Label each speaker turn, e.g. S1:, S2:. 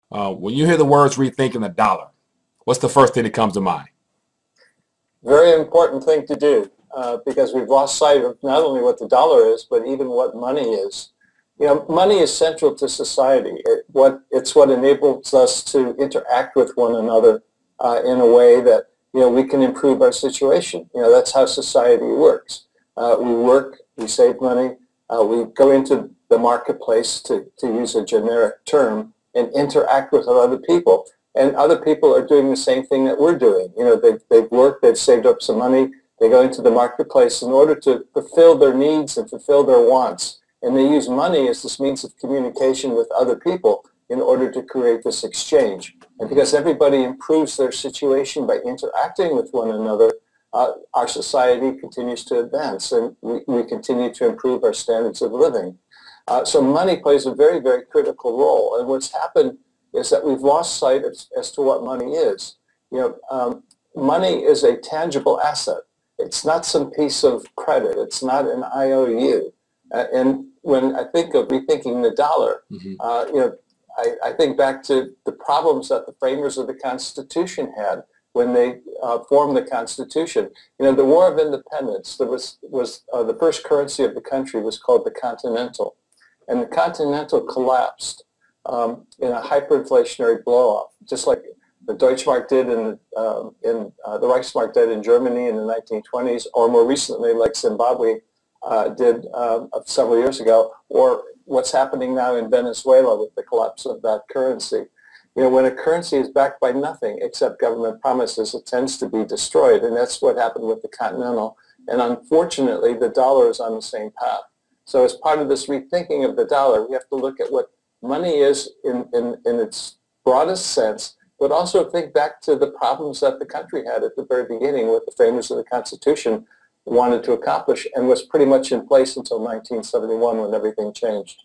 S1: When you hear the words rethinking the dollar, what's the first thing that comes to mind?
S2: Very important thing to do because we've lost sight of not only what the dollar is, but even what money is. You know, money is central to society. It's what enables us to interact with one another in a way that, you know, we can improve our situation. You know, that's how society works. We work, we save money, we go into the marketplace, to use a generic term, and interact with other people. And other people are doing the same thing that we're doing. You know, they've worked, they've saved up some money, they go into the marketplace in order to fulfill their needs and fulfill their wants. And they use money as this means of communication with other people in order to create this exchange. And because everybody improves their situation by interacting with one another, our society continues to advance, and we continue to improve our standards of living. So money plays a very, very critical role. And what's happened is that we've lost sight as to what money is. You know, money is a tangible asset. It's not some piece of credit. It's not an IOU. And when I think of rethinking the dollar, you know, I think back to the problems that the framers of the Constitution had when they formed the Constitution. You know, the War of Independence, there was the first currency of the country was called the Continental. And the Continental collapsed in a hyperinflationary blow-off, just like the Deutschmark did the Reichsmark did in Germany in the 1920s, or more recently, like Zimbabwe did several years ago, or what's happening now in Venezuela with the collapse of that currency. You know, when a currency is backed by nothing except government promises, it tends to be destroyed, and that's what happened with the Continental. And unfortunately, the dollar is on the same path. So as part of this rethinking of the dollar, we have to look at what money is in its broadest sense, but also think back to the problems that the country had at the very beginning, what the framers of the Constitution wanted to accomplish, and was pretty much in place until 1971 when everything changed.